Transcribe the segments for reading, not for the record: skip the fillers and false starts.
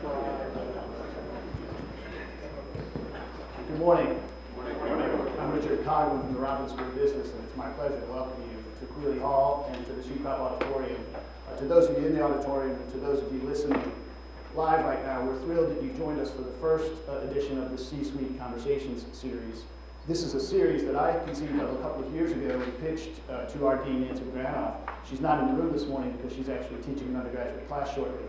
Good morning. I'm Richard Coughlan from the Richmond School of Business, and it's my pleasure to welcome you to Quealy Hall and to the Ukrop Auditorium. To those of you in the auditorium and to those of you listening live right now, we're thrilled that you've joined us for the first edition of the C-SuiteConversations series. This is a series that I conceived of a couple of years ago and pitched to our Dean, Nancy Granoff. She's not in the room this morning because she's actually teaching an undergraduate class shortly.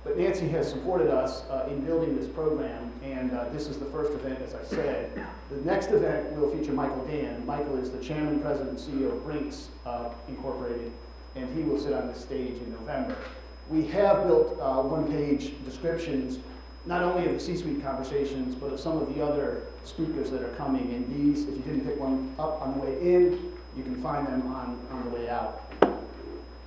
But Nancy has supported us in building this program, and this is the first event, as I said. The next event will feature Michael Dan. Michael is the chairman, president, and CEO of Brinks Incorporated, and he will sit on this stage in November. We have built one-page descriptions, not only of the C-Suite Conversations, but of some of the other speakers that are coming. And these, if you didn't pick one up on the way in, you can find them on the way out.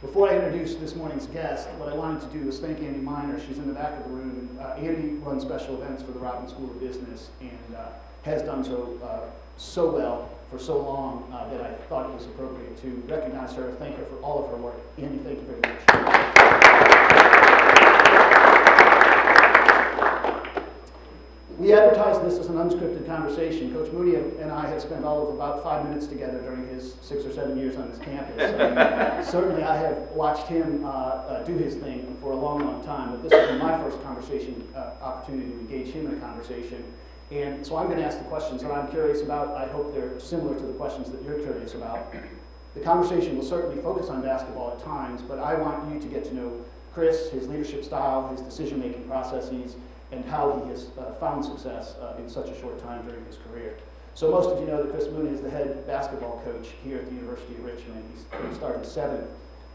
Before I introduce this morning's guest, what I wanted to do was thank Andy Miner. She's in the back of the room. Andy runs special events for the Richmond School of Business and has done so well for so long that I thought it was appropriate to recognize her, thank her for all of her work. Andy, thank you very much. We advertised this as an unscripted conversation. Coach Mooney and I have spent all of about 5 minutes together during his 6 or 7 years on this campus. Certainly I have watched him do his thing for a long, long time, but this has been my first conversation opportunity to engage him in a conversation. And so I'm going to ask the questions that I'm curious about. I hope they're similar to the questions that you're curious about. The conversation will certainly focus on basketball at times, but I want you to get to know Chris, his leadership style, his decision-making processes, and how he has found success in such a short time during his career. So most of you know that Chris Mooney is the head basketball coach here at the University of Richmond. He's started his 7th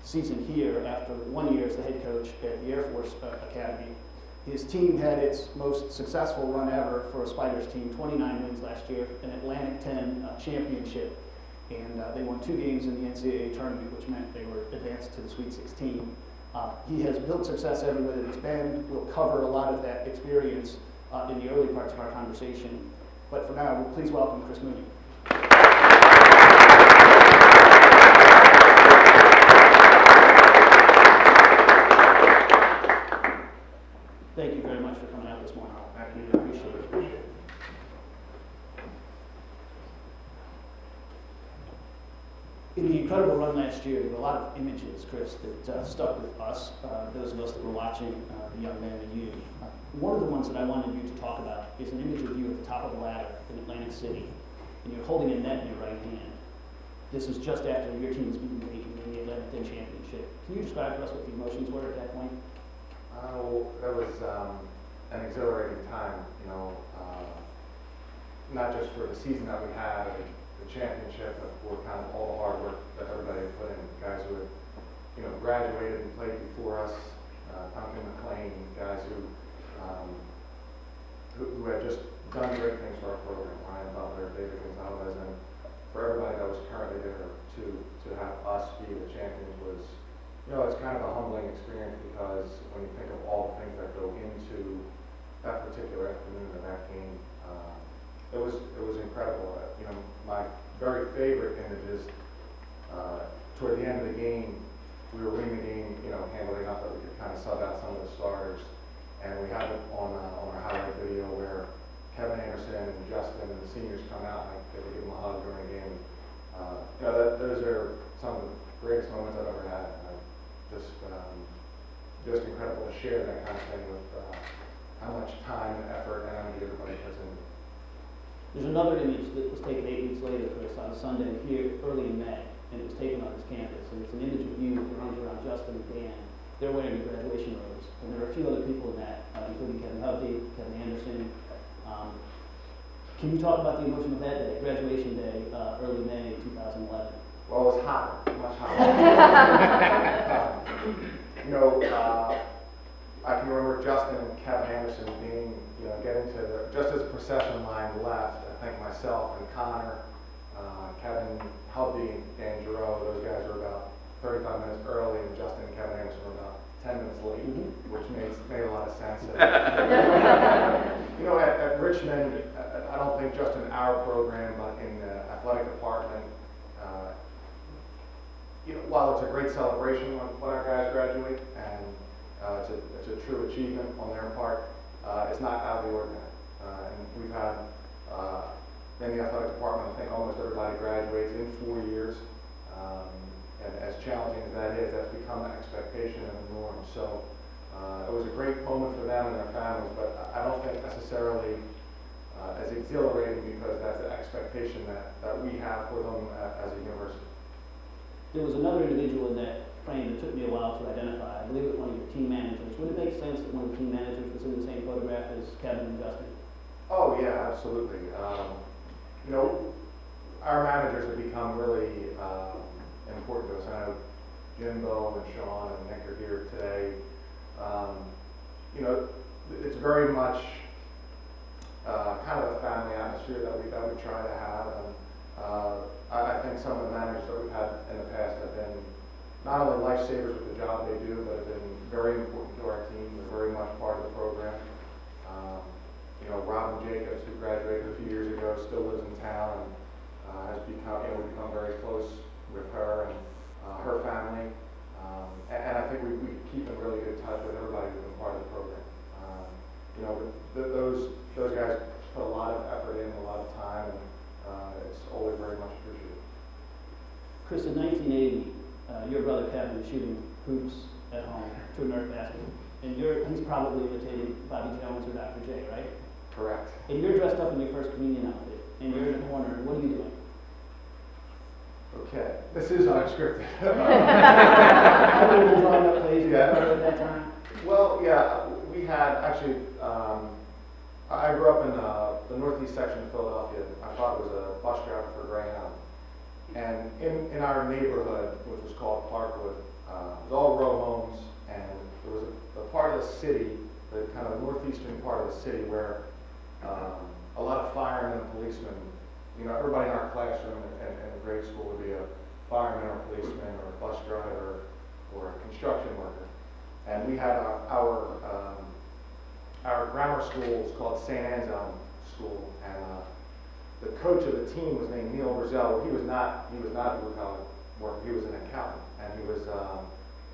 season here after 1 year as the head coach at the Air Force Academy. His team had its most successful run ever for a Spiders team, 29 wins last year, an Atlantic 10 championship, and they won 2 games in the NCAA tournament, which meant they were advanced to the Sweet 16. He has built success everywhere that he's been. We'll cover a lot of that experience in the early parts of our conversation. But for now, please welcome Chris Mooney. Thank you very much for coming out this morning. I really appreciate it. In the incredible run last year, there were a lot of images, Chris, that stuck with us, those of us that were watching the young man in you. One of the ones that I wanted you to talk about is an image of you at the top of the ladder in Atlantic City, and you're holding a net in your right hand. This is just after your team was beaten Dayton in the Atlantic 10 championship. Can you describe for us what the emotions were at that point? That was an exhilarating time, not just for the season that we had, the championship, but for kind of all the hard work that everybody had put in. Guys who had, graduated and played before us, Duncan McLean, guys who had just done great things for our program, Ryan Butler, David Gonzalez, and for everybody that was currently there to have us be the champions was, it's kind of a humbling experience because when you think of all the things that go into that particular afternoon of that game, it was incredible. My very favorite image is toward the end of the game, we were winning the game, handling enough that we could kind of sub out some of the starters, and we have it on our highlight video where Kevin Anderson and Justin and the seniors come out and I get to give them a hug during the game. Those are some of the greatest moments I've ever had. Just incredible to share that kind of thing with how much time and effort and energy everybody puts in. There's another image that was taken 8 weeks later, Chris, on a Sunday here early in May, and it was taken on this campus. And it's an image of you with your arms around Justin and Dan. They're wearing your graduation robes, and there are a few other people in that, including Kevin Hovde, Kevin Anderson. Can you talk about the emotion of that day, graduation day, early May 2011? Well, it was hotter, much hotter. I can remember Justin and Kevin Anderson being, getting to just as the procession line left. I think myself and Connor, Kevin Hovde, and Dan Giroux, those guys were about 35 minutes early, and Justin and Kevin Anderson were about 10 minutes late, which made a lot of sense. At Richmond, I don't think just in our program, but in the athletic department, while it's a great celebration when our guys graduate, and It's a true achievement on their part. It's not out of the ordinary. And we've had, in the athletic department, I think almost everybody graduates in 4 years. And as challenging as that is, that's become an expectation and a norm. So it was a great moment for them and their families, but I don't think necessarily as exhilarating because that's an expectation that we have for them as a university. There was another individual in that frame that took me a while to identify. I believe it was one of your team managers. Would it make sense that one of the team managers was in the same photograph as Kevin and Justin? Oh yeah, absolutely. You know, our managers have become really important to us. I know Jimbo and Sean and Nick are here today. You know, it's very much kind of a family atmosphere that we try to have. And I think some of the managers that we've had in the past have been not only lifesavers with the job they do, but have been very important to our team. They're very much part of the program. You know, Robin Jacobs, who graduated a few years ago, still lives in town and has become, you know, we've become very close with her and her family. And I think we keep in really good touch with everybody who's been part of the program. You know, those guys put a lot of effort in, a lot of time, and it's always very much appreciated. Chris, in 1980, your brother Kevin was shooting hoops at home to a Nerf basket, and he's probably imitating Bobby Jones or Dr. J, right? Correct. And you're dressed up in your first communion outfit, and you're in the corner. What are you doing? Okay, this is unscripted. How many were drawing up plays at that time? Well, yeah, we had actually. I grew up in the northeast section of Philadelphia. My father was a bus driver for Greyhound, and in our neighborhood, which was called Parkwood, it was all row homes, and there was a part of the city, the kind of northeastern part of the city, where a lot of firemen and policemen. You know, everybody in our classroom and grade school would be a fireman or a policeman or a bus driver or a construction worker. And we had our grammar school was called St. Anselm School, and the coach of the team was named Neil Brazell. He was not a blue collar worker. He was an accountant, and he was a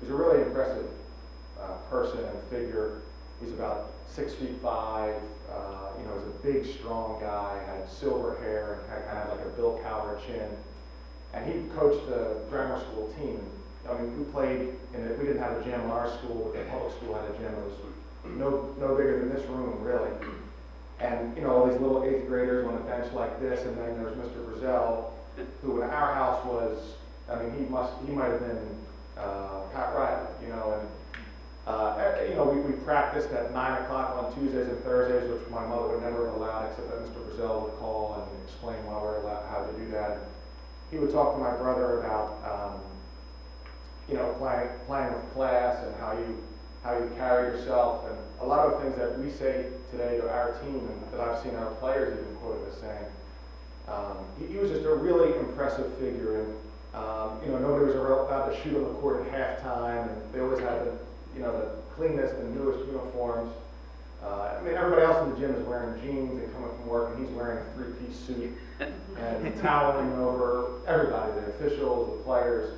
really impressive person and figure. He's about 6'5". You know, he's a big, strong guy. Had silver hair and kind of like a Bill Cowher chin. And he coached the grammar school team. I mean, we played we didn't have a gym in our school, but the public school had a gym. It was no bigger than this room, really. And you know, all these little 8th graders on a bench like this, and then there's Mr. Brazell, who in our house was, I mean, he might have been Pat Riley, you know, and you know, we practiced at 9 o'clock on Tuesdays and Thursdays, which my mother would never have allowed, except that Mr. Brazell would call and explain why we're allowed how to do that. And he would talk to my brother about, you know, playing with class and how you carry yourself, and a lot of things that we say today to our team and that I've seen our players even quoted as saying. He was just a really impressive figure, and you know, nobody was allowed to shoot on the court at halftime, and they always had the cleanest and newest uniforms. I mean, everybody else in the gym is wearing jeans and coming from work, and he's wearing a 3-piece suit and toweling over everybody, the officials, the players.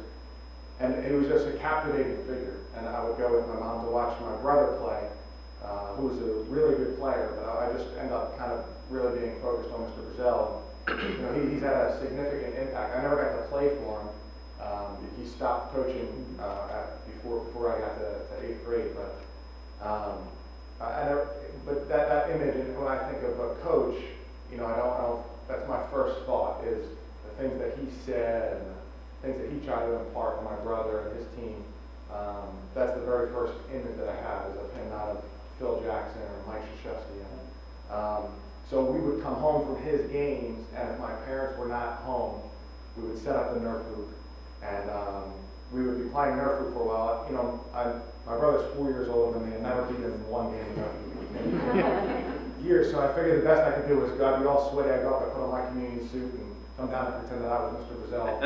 And it was just a captivating figure. And I would go with my mom to watch my brother play, who was a really good player, but I just ended up kind of really being focused on Mr. Brazell. You know, he's had a significant impact. I never got to play for him. He stopped coaching before I got to 8th grade, but but that image, and when I think of a coach, you know, I don't. That's my first thought is the things that he said and the things that he tried to impart on my brother and his team. That's the very first image that I have is of him, not of Phil Jackson or Mike Krzyzewski. So we would come home from his games, and if my parents were not home, we would set up the Nerf hoop, and we would be playing Nerf hoop for a while. You know, my brother's 4 years older than me, and never beat him in one game of Nerf hoop. Years, so I figured the best I could do was I'd be all sweaty. I'd go up and put on my communion suit and come down and pretend that I was Mr. Brazell.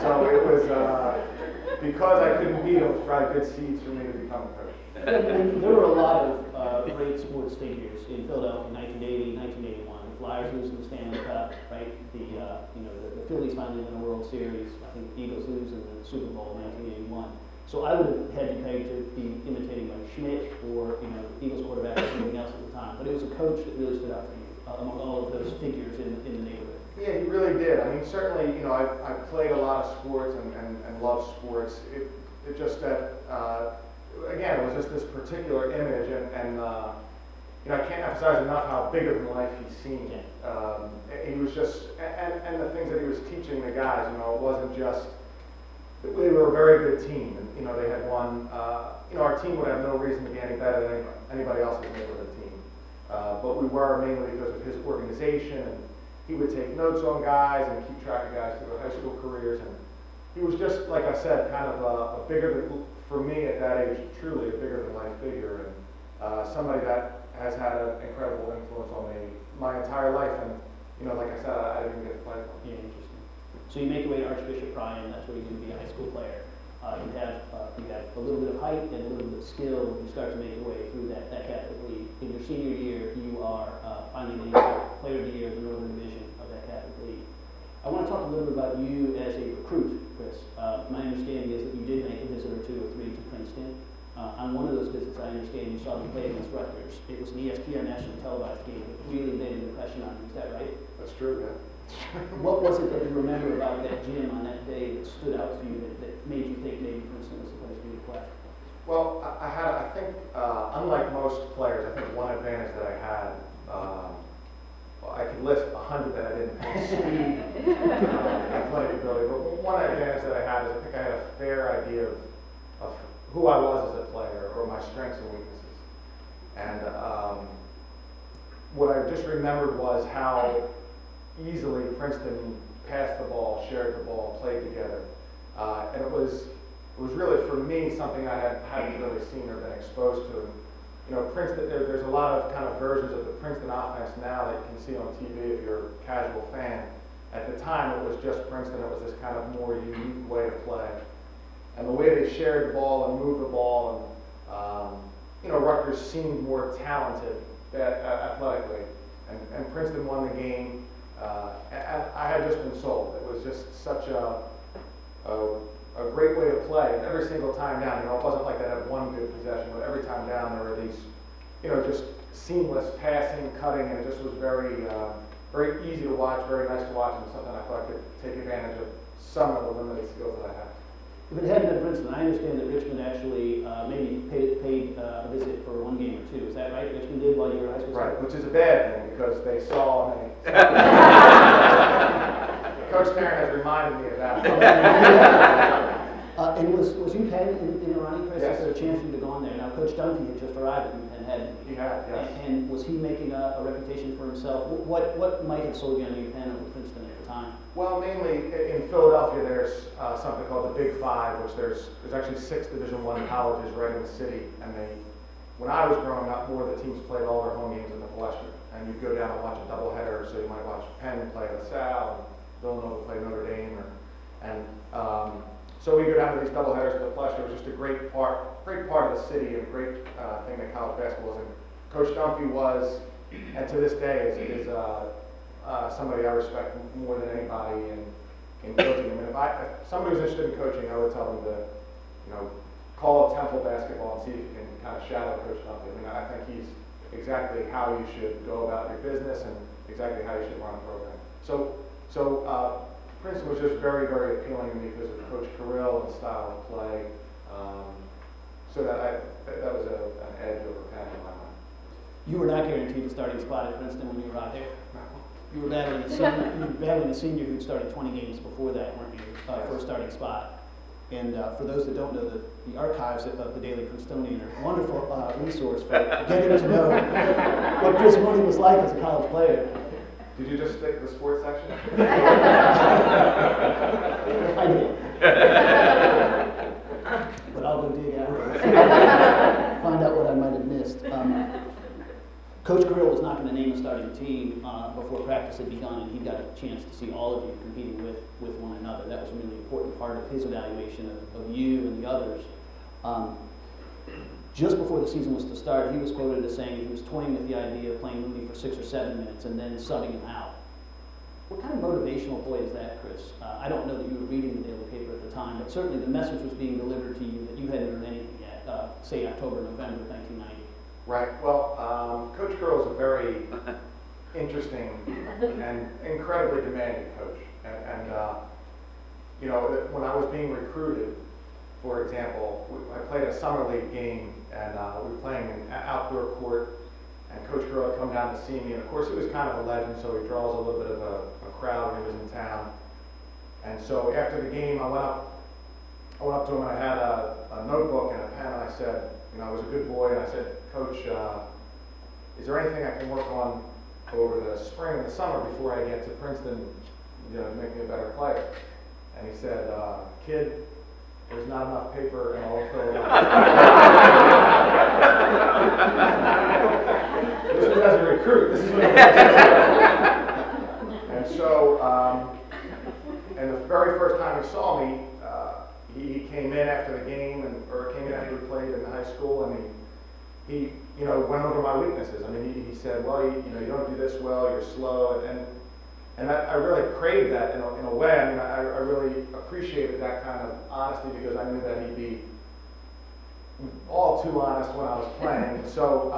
So it was because I couldn't beat him, it was probably good seeds for me to become a coach. There were a lot of great sports figures in Philadelphia, 1980, 1981. The Flyers losing the Stanley Cup, right? The Phillies finally win a World Series. I think the Eagles lose in the Super Bowl in 1981. So I would have had you pegged to be imitating like Schmidt or, you know, Eagles quarterback or something else at the time. But it was a coach that really stood out for you among all of those figures in the neighborhood. Yeah, he really did. I mean, certainly, you know, I played a lot of sports and loved sports. It just that, again, it was just this particular image, and you know, I can't emphasize enough how bigger than life he seemed. He was just, and the things that he was teaching the guys, you know, it wasn't just, we were a very good team, and, you know, they had won, you know, our team would have no reason to be any better than anybody else's neighborhood team. But we were mainly because of his organization, and he would take notes on guys and keep track of guys through their high school careers, and he was just, like I said, kind of a bigger than, for me at that age, truly a bigger than life figure, and somebody that has had an incredible influence on me my entire life, and, you know, like I said, I didn't get to play for him. Yeah, interesting. So you make your way to Archbishop Bryan, that's where you're going to be a high school player. You have a little bit of height and a little bit of skill. You start to make your way through that Catholic League. In your senior year, you are finally named Player of the Year of the Northern Division of that Catholic League. I want to talk a little bit about you as a recruit, Chris. My understanding is that you did make a visit or two or three to Princeton. On one of those visits, I understand you saw them play against Rutgers. It was an ESPN nationally televised game that really made an impression on you. Is that right? That's true, yeah. What was it that you remember about that gym on that day that stood out to you that made you think maybe Princeton was the place for you to play? Well, I think, unlike most players, I think one advantage that I had, well, I could list 100 that I didn't have speed, athletic ability, but one advantage that I had is I think I had a fair idea of who I was as a player, or my strengths and weaknesses. And what I just remembered was how easily Princeton passed the ball, shared the ball, played together. And it was really, for me, something I hadn't really seen or been exposed to. You know, Princeton, there's a lot of kind of versions of the Princeton offense now that you can see on TV if you're a casual fan. At the time, it was just Princeton. It was this kind of more unique way to play. And the way they shared the ball and moved the ball, and you know, Rutgers seemed more talented athletically. And Princeton won the game. And I had just been sold. It was just such a great way to play. And every single time down, you know, it wasn't like they had one good possession, but every time down there were these, you know, just seamless passing, cutting, and it just was very, very easy to watch, very nice to watch, and something I thought could take advantage of some of the limited skills that I have. If it hadn't been Princeton, I understand that Richmond actually maybe paid a visit for one game or two. Is that right? Richmond did while you were in high school? Right, which is a bad thing because they saw me. Coach Tarrant has reminded me of that. And was you pegged in Irani, Chris? Yes. Is there a chance for you to go on there? Now, Coach Dunphy had just arrived and had. He had, yes. And was he making a reputation for himself? What might have sold you on your pen over Princeton at the time? Well, mainly in Philadelphia, there's something called the Big Five, which there's actually 6 Division I colleges right in the city, and when I was growing up, more of the teams played all their home games in the Palestra, and you'd go down and watch a doubleheader, so you might watch Penn play LaSalle, and Villanova play Notre Dame, so we go down to these doubleheaders at the Palestra. It was just a great part of the city, and a great thing that college basketball is. And Coach Dunphy was, and to this day is somebody I respect more than anybody in coaching. I mean, if somebody was interested in coaching, I would tell them to, you know, call Temple basketball and see if you can kind of shadow Coach Dunphy. I mean, I think he's exactly how you should go about your business and exactly how you should run a program. So Princeton was just very, very appealing to me because of Coach Carrill and style of play. So that was an edge over Penn in my mind. You were not guaranteed a starting spot at Princeton when you were out there. You were battling a senior who'd started 20 games before that, weren't you? First starting spot. And for those that don't know, the archives of the Daily Princetonian are a wonderful resource for getting to know what Chris Mooney was like as a college player. Did you just stick to the sports section? I did. But I'll go dig out. Find out what I might have missed. Coach Grill was not going to name a starting team before practice had begun, and he got a chance to see all of you competing with one another. That was a really important part of his evaluation of you and the others. Just before the season was to start, he was quoted as saying he was toying with the idea of playing Mooney for 6 or 7 minutes and then subbing him out. What kind of motivational play is that, Chris? I don't know that you were reading the daily paper at the time, but certainly the message was being delivered to you that you hadn't earned anything yet, say October, November of 1990. Right. Well, Coach Girl is a very interesting and incredibly demanding coach. And you know, when I was being recruited, for example, I played a summer league game, and we were playing an outdoor court, and Coach Girl had come down to see me, and of course he was kind of a legend, so he draws a little bit of a crowd when he was in town. And so after the game, I went up to him, and I had a notebook and a pen, and I said, you know, I was a good boy, and I said, Coach, is there anything I can work on over the spring and the summer before I get to Princeton, you know, to make me a better player? And he said, kid, there's not enough paper, and I'll fill it out. This was as a recruit. This is what And so, and the very first time he saw me, he came in after the game, or came in after we played in high school, and he you know, went over my weaknesses. I mean, he said, well, you know, you don't do this well, you're slow, and I really craved that in a way. I mean, I really appreciated that kind of honesty, because I knew that he'd be all too honest when I was playing. So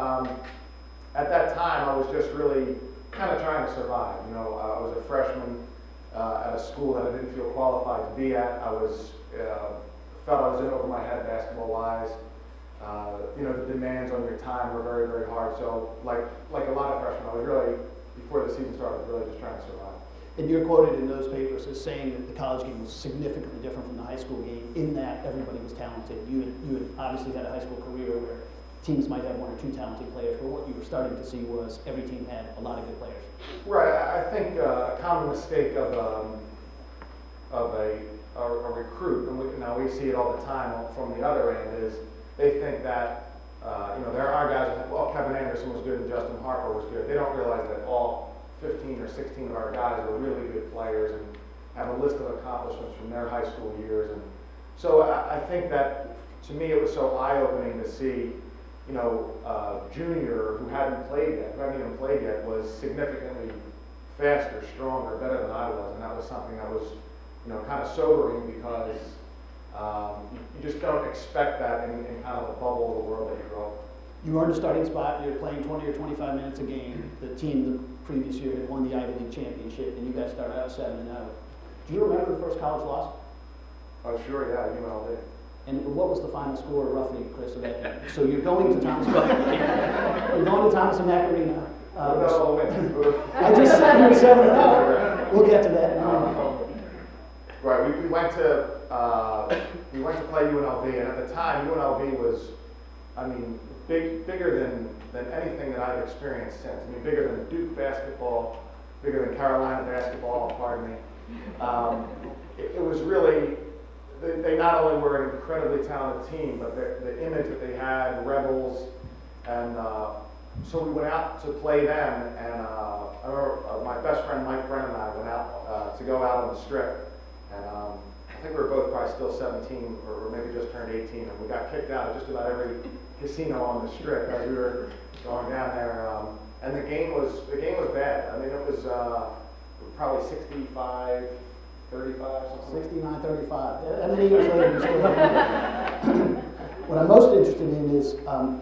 at that time, I was just really kind of trying to survive. You know, I was a freshman at a school that I didn't feel qualified to be at. I was felt I was in over my head basketball-wise. You know, the demands on your time were very, very hard. So, like a lot of freshmen, I was really, before the season started, really just trying to survive. And you're quoted in those papers as saying that the college game was significantly different from the high school game, in that everybody was talented. You had obviously had a high school career where teams might have one or two talented players, but what you were starting to see was every team had a lot of good players. Right. I think a common mistake of a recruit, and now we see it all the time from the other end, is they think that you know, there are guys that think, well, Kevin Anderson was good and Justin Harper was good. They don't realize that all 15 or 16 of our guys are really good players and have a list of accomplishments from their high school years. And so I think that, to me, it was so eye-opening to see, you know, junior who hadn't even played yet, was significantly faster, stronger, better than I was, and that was something that was, you know, kind of sobering, because you just don't expect that in kind of the bubble of the world that you grow up. You earned a starting spot, you're playing 20 or 25 minutes a game. The team the previous year had won the Ivy League championship, and you guys started out 7-0. Do you remember the first college loss? Oh, sure, yeah, UNLV. And what was the final score, roughly, Chris, of that game? So you're going to Thomas you're going to Thomas and Mack Arena. I just said you're 7-0. We'll get to that in a moment. Right, we went to play UNLV, and at the time, UNLV was, I mean, bigger than anything that I've experienced since. I mean, bigger than Duke basketball, bigger than Carolina basketball, pardon me. It was really, they not only were an incredibly talented team, but the image that they had, rebels, and so we went out to play them, and I remember my best friend Mike Brennan and I went out to go out on the strip. And I think we were both probably still 17, or maybe just turned 18, and we got kicked out of just about every casino on the strip as we were going down there. And the game was bad. I mean, it was probably 65, 35, something. 69-35. How many years later you still have? What I'm most interested in is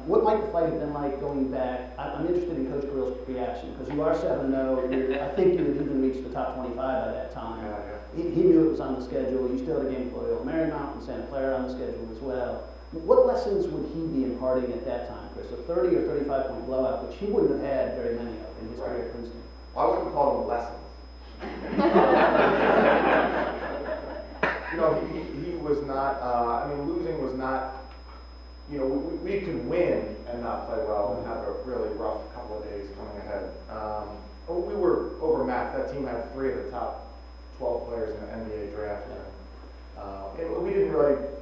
what might the fight have been like going back? I'm interested in Coach Grill's reaction, because you are 7-0. I think you had even reached the top 25 by that time. Yeah. He knew it was on the schedule. You still had a game for Loyola Marymount and Santa Clara on the schedule as well. What lessons would he be imparting at that time, Chris? A 30 or 35 point blowout, which he wouldn't have had very many of in his career at Princeton. Well, I wouldn't call them lessons. You know, he was not, I mean, losing was not, you know, we could win and not play well and have a really rough couple of days coming ahead. We were overmatched. That team had 3 of the top 12 players in the NBA draft.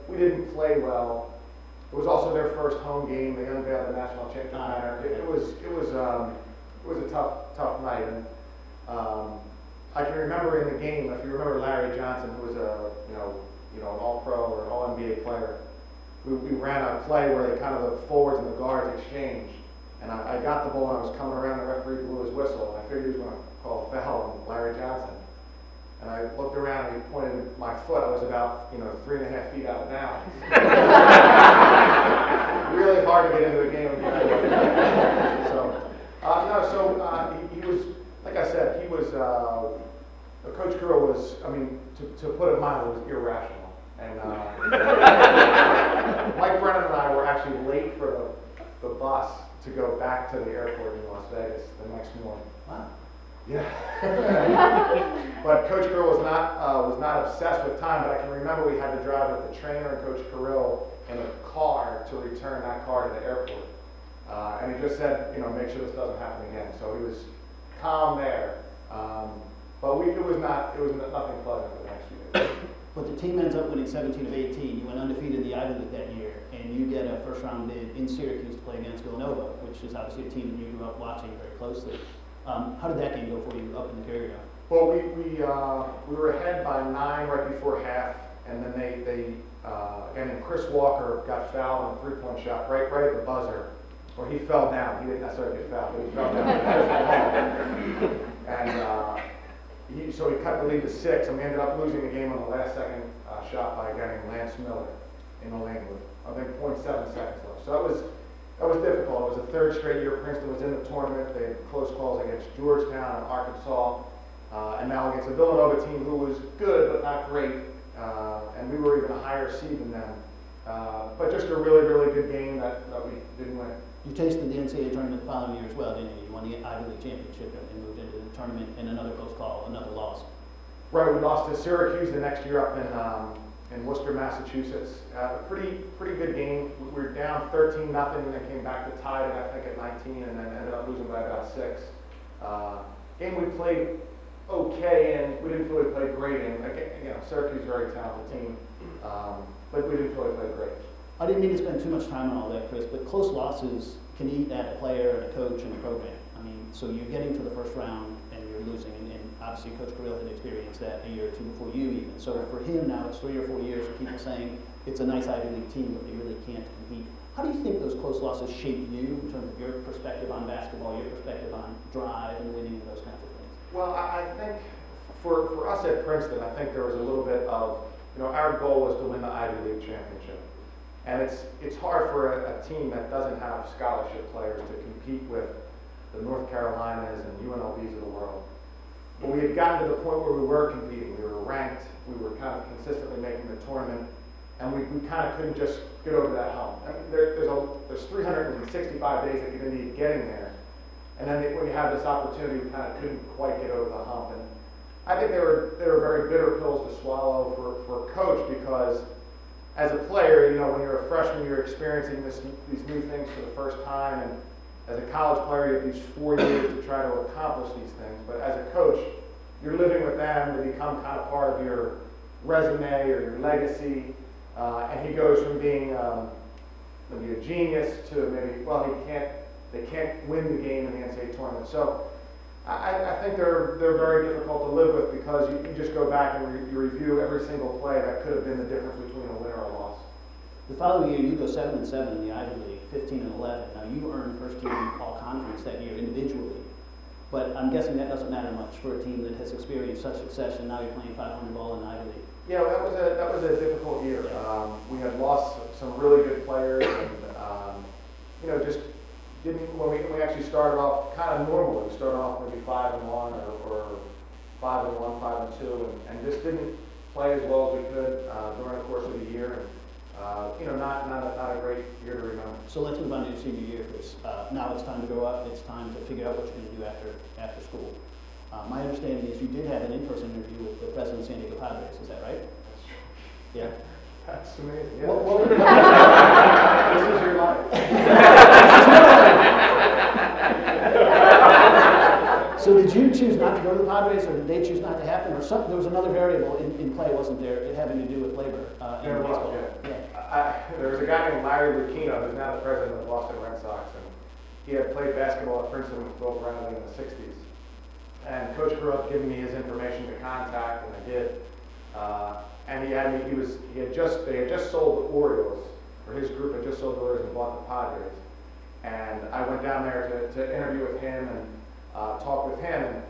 We didn't play well. It was also their first home game. They unveiled the national championship banner. It was a tough night. And I can remember in the game, if you remember Larry Johnson, who was an All-Pro or All-NBA player, we ran a play where they kind of the forwards and the guards exchanged. And I got the ball and I was coming around, the referee blew his whistle, and I figured he was going to call a foul on Larry Johnson. looked around and he pointed at my foot. I was about, 3.5 feet out of bounds. Really hard to get into the game again. He was, like I said, he was, Coach Carroll was, to put it mildly, was irrational. And Mike Brennan and I were actually late for the bus to go back to the airport in Las Vegas the next morning. Wow. Yeah. But Coach Carroll was not obsessed with time, but I can remember we had to drive with the trainer and Coach Carroll in a car to return that car to the airport. And he just said, make sure this doesn't happen again. So he was calm there. But it was nothing pleasant for the next few days. But the team ends up winning 17 of 18. You went undefeated in the Ivy League that year, and you get a first-round bid in Syracuse to play against Villanova, which is obviously a team that you grew up watching very closely. How did that game go for you up in the Cary Ground? Well, we were ahead by 9 right before half, and then they again, Chris Walker got fouled on a three-point shot right at the buzzer. Or he fell down. He didn't necessarily get fouled, but he fell down. And so he cut the lead to 6, and we ended up losing the game on the last second shot by getting Lance Miller in the lane with, I think, 0.7 seconds left. So that was difficult. It was the third straight year Princeton was in the tournament. They had close calls against Georgetown and Arkansas, and now against a Villanova team who was good but not great, and we were even a higher seed than them. But just a really, really good game that we didn't win. You tasted the NCAA tournament the following year as well, didn't you? You won the Ivy League championship and moved into the tournament in another close call, another loss. Right, we lost to Syracuse the next year up in Worcester, Massachusetts. Pretty good game. We were down 13-0, and then came back to tie it, I think, at 19, and then ended up losing by about 6. Game we played okay, and we didn't really play great. And Syracuse is a very talented team, but we didn't really play great. I didn't mean to spend too much time on all that, Chris, but close losses can eat at a player and a coach and a program. So you're getting to the first round and you're losing, and obviously Coach Carroll had experienced that a year or two before you even. So for him now, it's 3 or 4 years of people saying it's a nice Ivy League team, but they really can't compete. How do you think those close losses shape you in terms of your perspective on basketball, your perspective on drive and winning and those kinds of things? Well, I think for us at Princeton, I think there was a little bit of, our goal was to win the Ivy League championship. And it's hard for a team that doesn't have scholarship players to compete with the North Carolinas and UNLVs of the world. But we had gotten to the point where we were competing. We were ranked. We were kind of consistently making the tournament. And we kind of couldn't just get over that hump. There's 365 days that you're going to need getting there. And then when you have this opportunity, we kind of couldn't quite get over the hump. And I think they were very bitter pills to swallow for a coach, because as a player, when you're a freshman, you're experiencing these new things for the first time, and as a college player, you have these 4 years to try to accomplish these things. But as a coach, you're living with them. They become kind of part of your resume or your legacy. And he goes from being maybe a genius to maybe, they can't win the game in the NCAA tournament. So I think they're very difficult to live with, because you just go back and you review every single play that could have been the difference between a win or a loss. The following year, you go 7-7 in the Ivy League, 15-11. Now you earned first team all conference that year individually, but I'm guessing that doesn't matter much for a team that has experienced such success, and now you're playing 500 ball in the Ivy League. Yeah, that was a difficult year. We had lost some really good players, and just didn't. When we actually started off kind of normally, we started off maybe 5-1 or 5-1, 5-2, and just didn't play as well as we could during the course of the year. And not a great year to remember. So let's move on to your senior year, Chris. Now it's time to grow up. It's time to figure out what you're going to do after school. My understanding is you did have an in-person interview with the president of San Diego Padres. Is that right? That's true. Yeah. That's amazing. Yeah. What This is your life. So did you choose not to go to the Padres, or did they choose not to happen, or there was another variable in play, wasn't there, it having to do with labor in baseball? There was a guy named Larry Lucchino, who's now the president of the Boston Red Sox, and he had played basketball at Princeton with Bill Bradley in the 60s. And Coach Carroll had given me his information to contact, and I did. And he had just sold the Orioles, or his group had just sold the Orioles and bought the Padres. And I went down there to interview with him and talk with him. And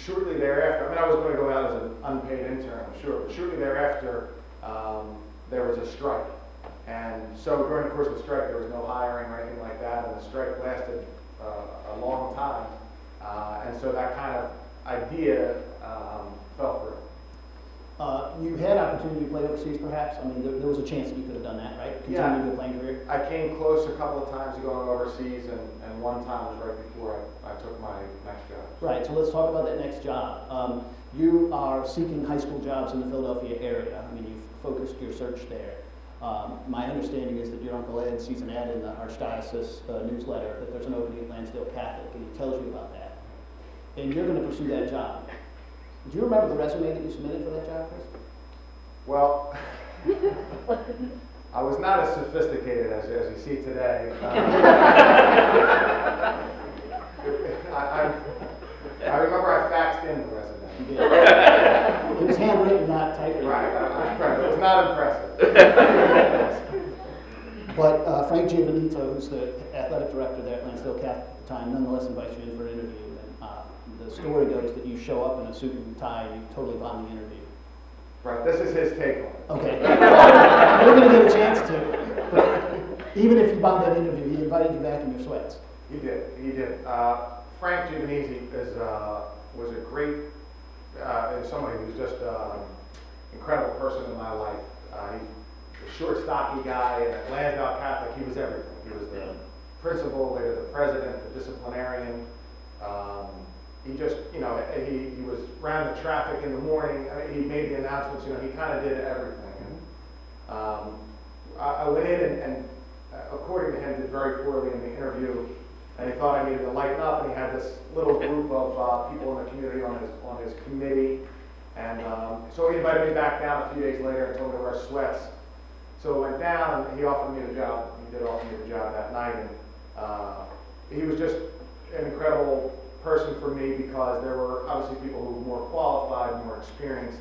shortly thereafter, I mean, I was going to go out as an unpaid intern, I'm sure, but shortly thereafter, there was a strike. And so during the course of the strike, there was no hiring or anything like that, and the strike lasted a long time. And so that kind of idea fell through. You had opportunity to play overseas, perhaps? I mean, there was a chance that you could have done that, right? Continue your playing career? I came close a couple of times to going overseas, and one time was right before I took my next job. Right, so let's talk about that next job. You are seeking high school jobs in the Philadelphia area. I mean, you've focused your search there. My understanding is that your Uncle Ed sees an ad in the Archdiocese newsletter that there's an opening at Lansdale Catholic, and he tells you about that. And you're going to pursue that job. Do you remember the resume that you submitted for that job, Chris? Well, I was not as sophisticated as you see today. I remember I faxed in the resume. You did. It was handwritten, not typewritten. Right, it was not impressive. But Frank Giovanito, who's the athletic director there at Lansdale Catholic at the time, nonetheless invites you in for an interview. And the story goes that you show up in a suit and tie and you totally bomb the interview. Right, this is his take on it. Okay. You're going to get a chance to. But even if you bombed that interview, he invited you back in your sweats. He did. Frank Giovanni was a great, somebody who was just an incredible person in my life. He's a short, stocky guy, and at Lansdale Catholic, he was everything. He was the principal, later the president, the disciplinarian. He just, he was ran the traffic in the morning. He made the announcements. He kind of did everything. I went in and according to him, did very poorly in the interview. And he thought I needed to lighten up, and he had this little group of people in the community on his committee. And so he invited me back down a few days later and told me to wear sweats. So I went down, and he offered me the job. He did offer me the job that night. And he was just an incredible person for me because there were obviously people who were more qualified, more experienced.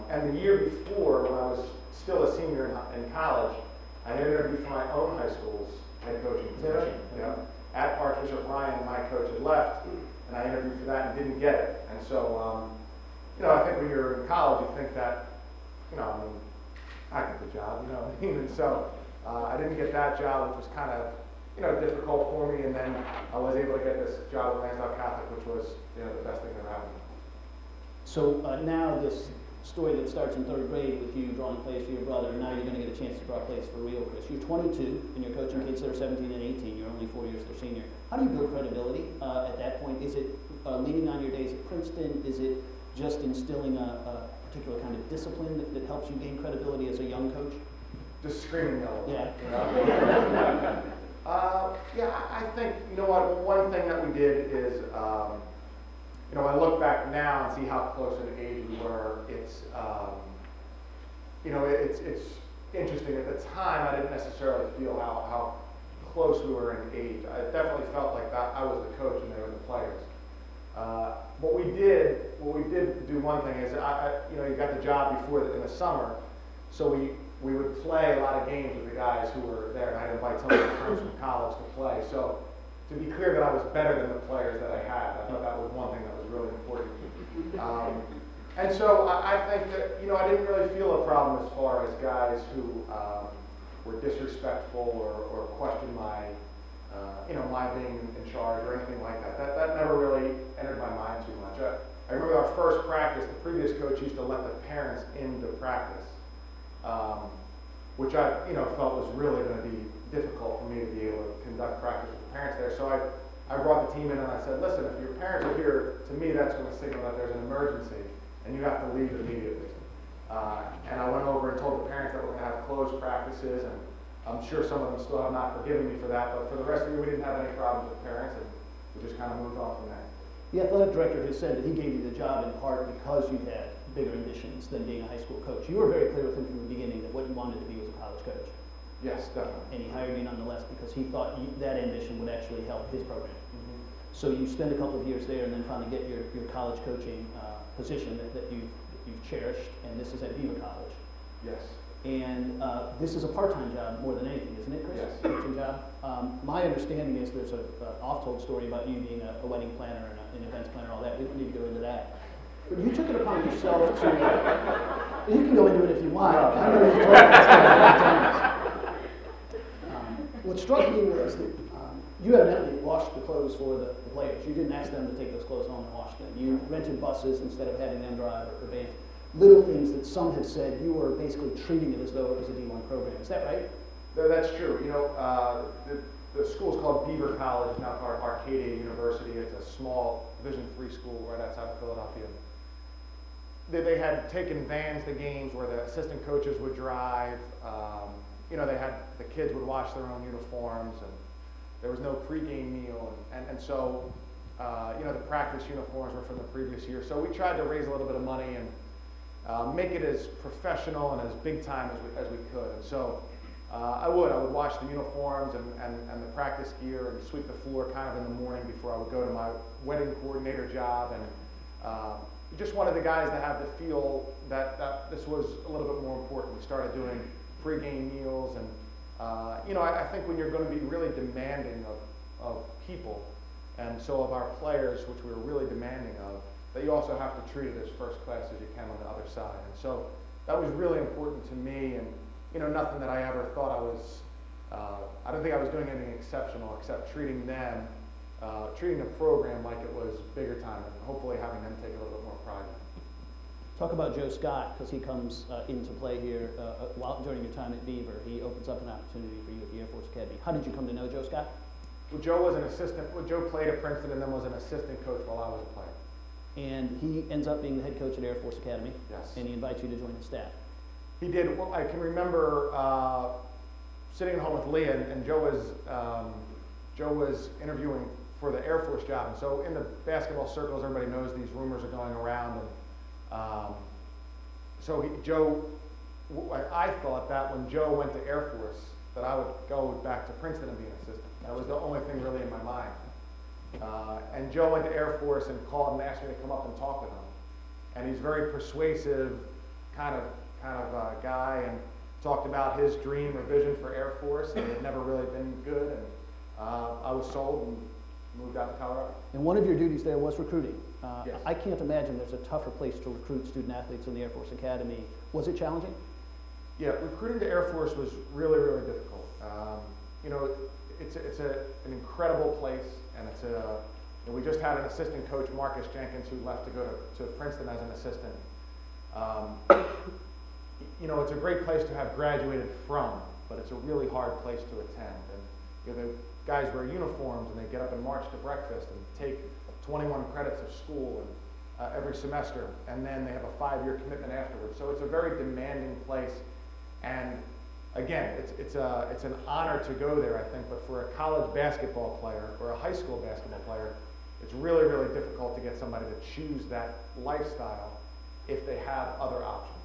And the year before, when I was still a senior in college, I had interviewed for my own high school's head coaching position. At Archbishop Ryan, my coach had left, and I interviewed for that and didn't get it. And so, I think when you're in college, you think that, I got the job, And so I didn't get that job, which was kind of, difficult for me. And then I was able to get this job at Lansdale Catholic, which was, the best thing that happened. So now this story that starts in third grade with you drawing plays for your brother, and now you're going to get a chance to draw plays for real, Chris. You're 22, and you're coaching kids that are 17 and 18. You're only 4 years their senior. How do you build credibility at that point? Is it leaning on your days at Princeton? Is it just instilling a particular kind of discipline that helps you gain credibility as a young coach? Just screaming yellow. Yeah. I think, one thing that we did is, I look back now and see how close in age we were. It's interesting. At the time, I didn't necessarily feel how close we were in age. I definitely felt like that I was the coach and they were the players. What we did do one thing is, you got the job before in the summer, so we would play a lot of games with the guys who were there, and I'd invite some of my friends from college to play. So to be clear that I was better than the players that I had, I thought that was one thing that was really important. And so I think that, I didn't really feel a problem as far as guys who were disrespectful or questioned my being in charge or anything like that. That never really entered my mind too much. I remember our first practice, the previous coach used to let the parents into practice, which I felt was really going to be difficult for me to be able to conduct practice with the parents there. So I brought the team in and I said, listen, if your parents are here, to me that's going to signal that there's an emergency and you have to leave immediately. And I went over and told the parents that we're going to have closed practices, and I'm sure some of them still have not forgiven me for that, but for the rest of the year we didn't have any problems with parents, and we just kind of moved on from there. The athletic director has said that he gave you the job in part because you had bigger ambitions than being a high school coach. You were very clear with him from the beginning that what you wanted to be was a college coach. Yes, definitely. And he hired you nonetheless because he thought that ambition would actually help his program. So you spend a couple of years there and then finally get your college coaching position that you've cherished, and this is at Viva College. Yes. And this is a part-time job more than anything, isn't it, Chris? Yes. Coaching job. My understanding is there's an oft-told story about you being a wedding planner and an events planner, all that. We don't need to go into that. But you took it upon yourself to. You can go into it if you want. I know you've told me this many times. What struck me was that you evidently washed the clothes for the players. You didn't ask them to take those clothes home and wash them. You rented buses instead of having them drive or vans. Little things that some have said you were basically treating it as though it was a D1 program. Is that right? That's true. You know, the school's called Beaver College, now part Arcadia University. It's a small Division III school right outside of Philadelphia. They had taken vans to games where the assistant coaches would drive. You know, the kids would wash their own uniforms, and there was no pregame meal, and so you know, the practice uniforms were from the previous year. So we tried to raise a little bit of money and make it as professional and as big time as we could. And so I would wash the uniforms and the practice gear and sweep the floor kind of in the morning before I would go to my wedding coordinator job. And we just wanted the guys to have the feel that this was a little bit more important. We started doing pregame meals, and you know, I think when you're going to be really demanding of people, and so of our players, which we were really demanding of, that you also have to treat it as first class as you can on the other side. And so that was really important to me, and you know, nothing that I ever thought I was, I don't think I was doing anything exceptional except treating them, treating the program like it was bigger time, and hopefully having them take a little bit more pride in it. Talk about Joe Scott, because he comes into play here during your time at Beaver. He opens up an opportunity for you at the Air Force Academy. How did you come to know Joe Scott? Well, Joe was an assistant. Well, Joe played at Princeton and then was an assistant coach while I was a player. And he ends up being the head coach at Air Force Academy. Yes. And he invites you to join the staff. He did. Well, I can remember sitting at home with Leah, and Joe was interviewing for the Air Force job. And so in the basketball circles, everybody knows these rumors are going around. And so I thought that when Joe went to Air Force, that I would go back to Princeton and be an assistant. That was the only thing really in my mind. And Joe went to Air Force and called and asked me to come up and talk with him. And he's a very persuasive kind of guy, and talked about his dream or vision for Air Force, and it had never really been good. And I was sold and moved out to Colorado. And one of your duties there was recruiting. Yes. I can't imagine there's a tougher place to recruit student athletes in the Air Force Academy. Was it challenging? Yeah, recruiting to Air Force was really, really difficult. You know, it's an incredible place, and and we just had an assistant coach, Marcus Jenkins, who left to go to Princeton as an assistant. You know, it's a great place to have graduated from, but it's a really hard place to attend. And you know, the guys wear uniforms, and they get up and march to breakfast and take 21 credits of school and every semester, and then they have a 5-year commitment afterwards. So it's a very demanding place, and again, it's an honor to go there, I think, but for a college basketball player or a high school basketball player, it's really, really difficult to get somebody to choose that lifestyle if they have other options.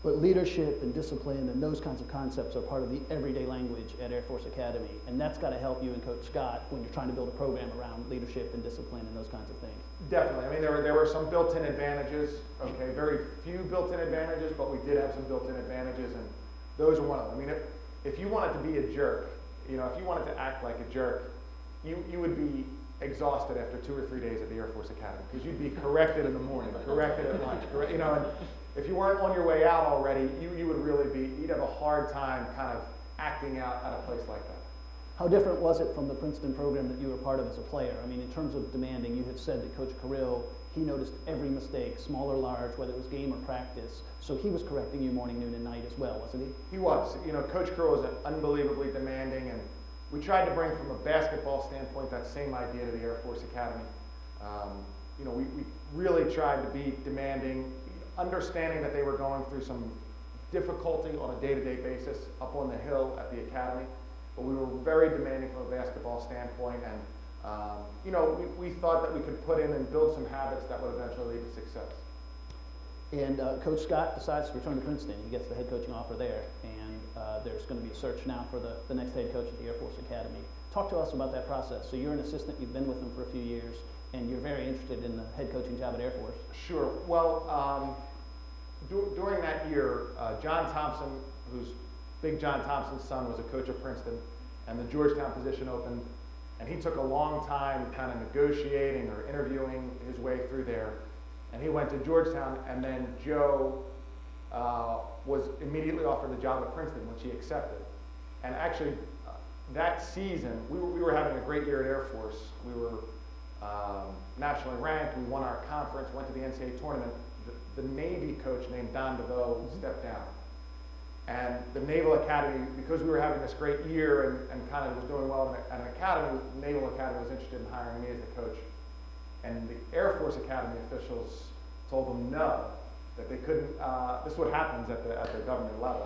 But leadership and discipline and those kinds of concepts are part of the everyday language at Air Force Academy, and that's got to help you and Coach Scott when you're trying to build a program around leadership and discipline and those kinds of things. Definitely. I mean, there were some built-in advantages. Okay, very few built-in advantages, but we did have some built-in advantages, and those are one of them. I mean, if you wanted to be a jerk, you know, if you wanted to act like a jerk, you would be exhausted after 2 or 3 days at the Air Force Academy, because you'd be corrected in the morning, corrected at lunch, you know, and if you weren't on your way out already, you would really you'd have a hard time kind of acting out at a place like that. How different was it from the Princeton program that you were part of as a player? I mean, in terms of demanding, you had said that Coach Carrill, he noticed every mistake, small or large, whether it was game or practice, so he was correcting you morning, noon, and night as well, wasn't he? He was. You know, Coach Carrill was unbelievably demanding, and we tried to bring from a basketball standpoint that same idea to the Air Force Academy. You know, we really tried to be demanding, understanding that they were going through some difficulty on a day-to-day basis up on the hill at the academy, but we were very demanding from a basketball standpoint, and you know, we thought that we could put in and build some habits that would eventually lead to success. And Coach Scott decides to return to Princeton. He gets the head coaching offer there, and there's going to be a search now for the next head coach at the Air Force Academy. Talk to us about that process. So you're an assistant, you've been with them for a few years, and you're very interested in the head coaching job at Air Force. Sure. Well, during that year, John Thompson, who's Big John Thompson's son, was a coach at Princeton, and the Georgetown position opened, and he took a long time kind of negotiating or interviewing his way through there, and he went to Georgetown, and then Joe was immediately offered the job at Princeton, which he accepted. And actually, that season, we were having a great year at Air Force. We were nationally ranked, we won our conference, went to the NCAA tournament. The Navy coach named Don DeVoe stepped down. And the Naval Academy, because we were having this great year and kind of was doing well at an academy, the Naval Academy was interested in hiring me as the coach. And the Air Force Academy officials told them no, that they couldn't, this is what happens at the government level.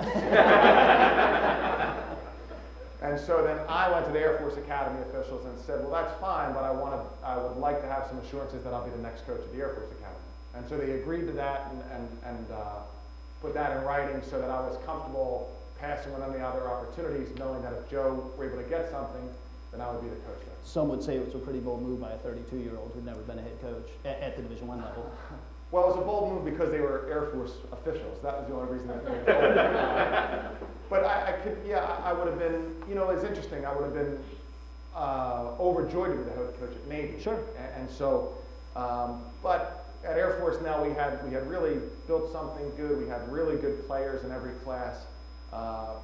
And so then I went to the Air Force Academy officials and said, well, that's fine, but I would like to have some assurances that I'll be the next coach at the Air Force Academy. And so they agreed to that and put that in writing so that I was comfortable passing on any other opportunities, knowing that if Joe were able to get something, then I would be the coach there. Some would say it was a pretty bold move by a 32-year-old who'd never been a head coach at the Division I level. Well, it was a bold move because they were Air Force officials. That was the only reason I made it. But I would have been, you know, it's interesting. I would have been overjoyed to be the head coach at Navy. Sure. And so, but at Air Force now we had really built something good. We had really good players in every class. I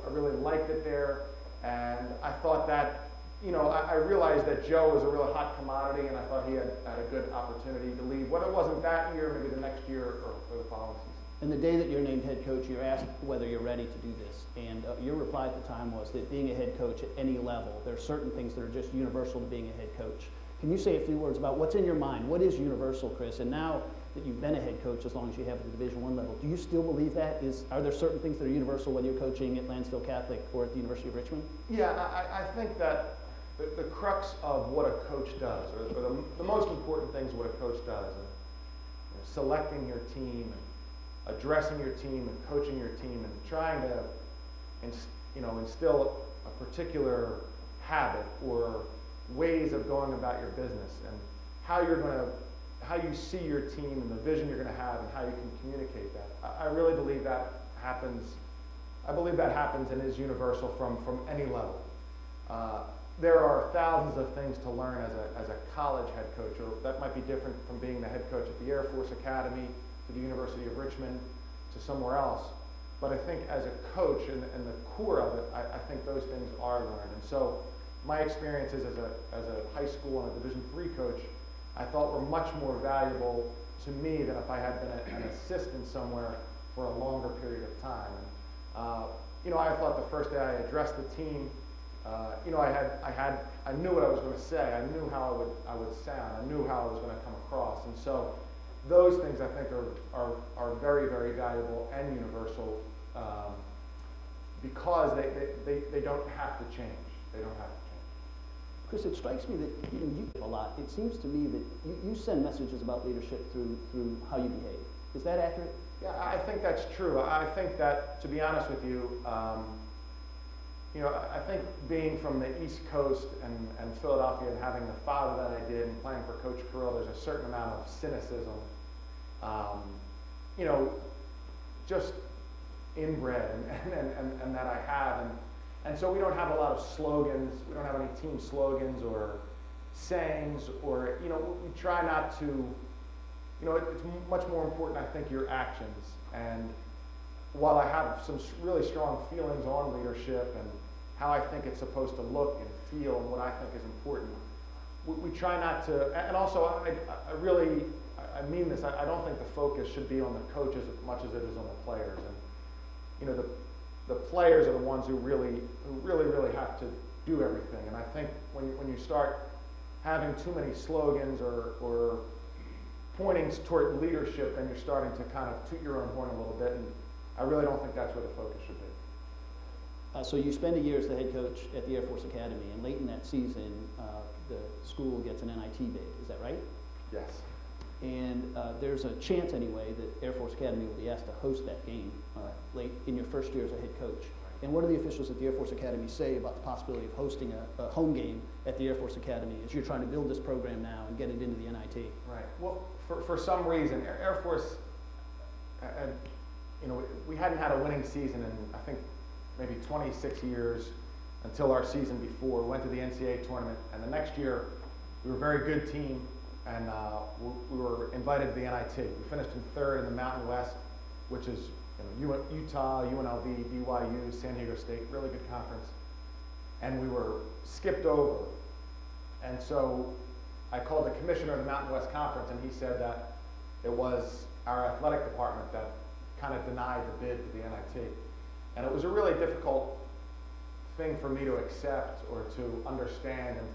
really liked it there, and I thought that, you know, I realized that Joe was a real hot commodity, and I thought he had a good opportunity to leave. Whether it wasn't that year, maybe the next year or the following season. And the day that you're named head coach, you're asked whether you're ready to do this. And your reply at the time was that being a head coach at any level, there are certain things that are just universal to being a head coach. Can you say a few words about what's in your mind? What is universal, Chris? And now that you've been a head coach as long as you have at the Division I level, do you still believe that? Are there certain things that are universal whether you're coaching at Lansdale Catholic or at the University of Richmond? Yeah, I think that the crux of what a coach does, or the most important things what a coach does, selecting your team, and addressing your team, and coaching your team, and trying to instill a particular habit or ways of going about your business, and how you see your team and the vision you're going to have and how you can communicate that. I really believe that happens. I believe that happens and is universal from any level. There are thousands of things to learn as a college head coach, or that might be different from being the head coach at the Air Force Academy, to the University of Richmond, to somewhere else. But I think as a coach and the core of it, I think those things are learned. And so my experiences as a high school and a Division III coach, I thought were much more valuable to me than if I had been an assistant somewhere for a longer period of time. And, I thought the first day I addressed the team, I knew what I was going to say. I knew how I would sound. I knew how I was going to come across. And so those things I think are very, very valuable and universal because they don't have to change. They don't have to change. Chris, it strikes me that you give a lot. It seems to me that you send messages about leadership through how you behave. Is that accurate? Yeah, I think that's true. I think that, to be honest with you, I think being from the East Coast and Philadelphia and having the father that I did and playing for Coach Carrill, there's a certain amount of cynicism, just inbred and that I have. And so we don't have a lot of slogans. We don't have any team slogans or sayings or, we try not to, it's much more important, I think, your actions. And while I have some really strong feelings on leadership and how I think it's supposed to look and feel and what I think is important, we try not to, and also I mean this, I don't think the focus should be on the coaches as much as it is on the players. And, the players are the ones who really have to do everything. And I think when you start having too many slogans or pointing toward leadership, then you're starting to kind of toot your own horn a little bit. And I really don't think that's where the focus should be. So you spend a year as the head coach at the Air Force Academy, and late in that season, the school gets an NIT bid. Is that right? Yes. And there's a chance, anyway, that Air Force Academy will be asked to host that game late in your first year as a head coach. And what do the officials at the Air Force Academy say about the possibility of hosting a home game at the Air Force Academy as you're trying to build this program now and get it into the NIT? Right. Well, for some reason, Air Force, and you know, we hadn't had a winning season in, I think, maybe 26 years until our season before. We went to the NCAA tournament, and the next year, we were a very good team, and we were invited to the NIT. We finished in third in the Mountain West, which is Utah, UNLV, BYU, San Diego State, really good conference. And we were skipped over. And so I called the commissioner of the Mountain West Conference, and he said that it was our athletic department that kind of denied the bid to the NIT. And it was a really difficult thing for me to accept or to understand. And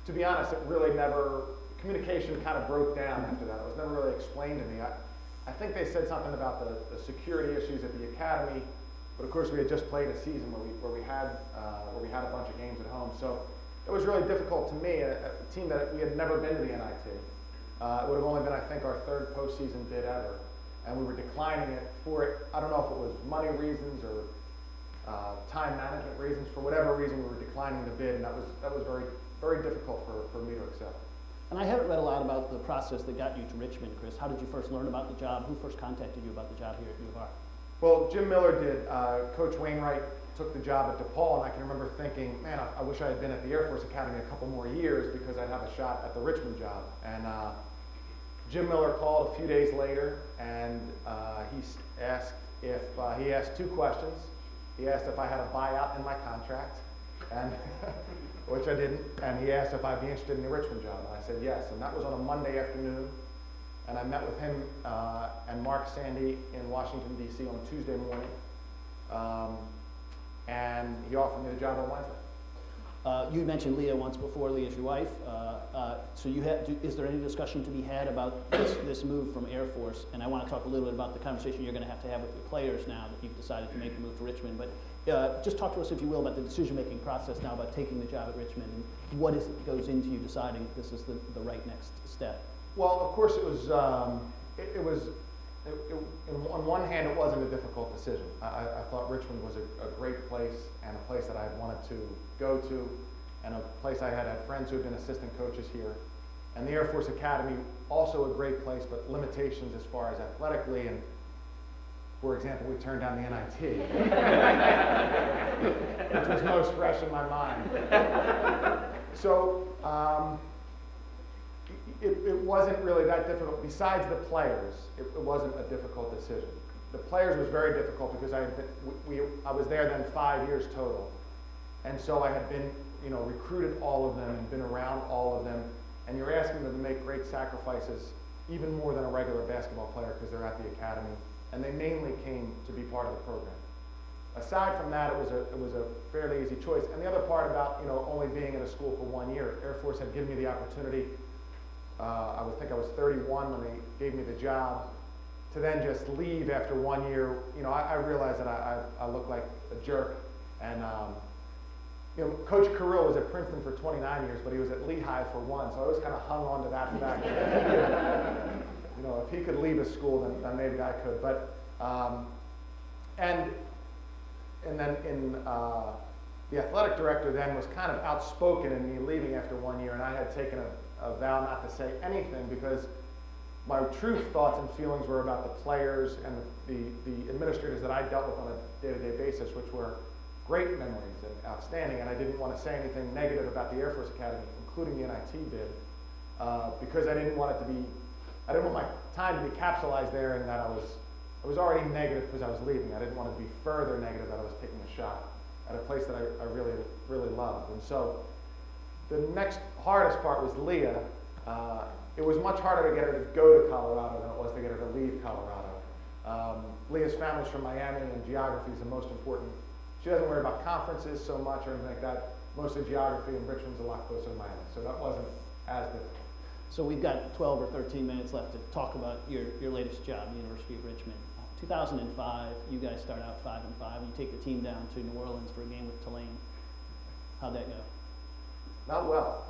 to be honest, it really never, communication kind of broke down after that. It was never really explained to me. I think they said something about the security issues at the academy, but of course we had just played a season where we had a bunch of games at home. So it was really difficult to me, a team that we had never been to the NIT. It would have only been, I think, our third postseason bid ever, and we were declining it for it. I don't know if it was money reasons or time management reasons. For whatever reason, we were declining the bid, and that was very, very difficult for me to accept. And I haven't read a lot about the process that got you to Richmond, Chris. How did you first learn about the job? Who first contacted you about the job here at U of R? Well, Jim Miller did. Coach Wainwright took the job at DePaul, and I can remember thinking, man, I wish I had been at the Air Force Academy a couple more years because I'd have a shot at the Richmond job. And Jim Miller called a few days later, and he asked two questions. He asked if I had a buyout in my contract, and which I didn't, and he asked if I'd be interested in the Richmond job, and I said yes. And that was on a Monday afternoon, and I met with him and Mark Sandy in Washington, D.C. on Tuesday morning, and he offered me the job on Wednesday. You mentioned Leah once before. Leah's your wife. So is there any discussion to be had about this move from Air Force? And I want to talk a little bit about the conversation you're going to have with your players now that you've decided to make the move to Richmond. But just talk to us, if you will, about the decision-making process now about taking the job at Richmond and what goes into you deciding this is the right next step. Well, of course, it was. On one hand, it wasn't a difficult decision. I thought Richmond was a great place and a place that I had wanted to go to, and a place I had friends who had been assistant coaches here. And the Air Force Academy, also a great place, but limitations as far as athletically. And for example, we turned down the NIT, which was most fresh in my mind. So it wasn't really that difficult. Besides the players, it wasn't a difficult decision. The players was very difficult because I was there then 5 years total, and so I had been, recruited all of them and been around all of them. And you're asking them to make great sacrifices, even more than a regular basketball player, because they're at the academy, and they mainly came to be part of the program. Aside from that, it was a fairly easy choice. And the other part about only being in a school for 1 year, Air Force had given me the opportunity. I would think I was 31 when they gave me the job. To then just leave after 1 year, I realized that I looked like a jerk. And Coach Carrill was at Princeton for 29 years, but he was at Lehigh for 1, so I always kind of hung on to that fact. If he could leave a school, then maybe I could. But and then the athletic director then was kind of outspoken in me leaving after 1 year, and I had taken a vow not to say anything because my true thoughts and feelings were about the players and the administrators that I dealt with on a day-to-day basis, which were great memories and outstanding, and I didn't want to say anything negative about the Air Force Academy, including the NIT bid, because I didn't want my time to be capsulized there and that I was already negative because I was leaving. I didn't want it to be further negative that I was taking a shot at a place that I really, really loved. And so the next hardest part was Leah. It was much harder to get her to go to Colorado than it was to get her to leave Colorado. Leah's family's from Miami, and geography is the most important. She doesn't worry about conferences so much or anything like that. Most of geography in Richmond's a lot closer to Miami, so that wasn't as difficult. So we've got 12 or 13 minutes left to talk about your latest job, the University of Richmond. 2005, you guys start out 5-5, and you take the team down to New Orleans for a game with Tulane. How'd that go? Not well.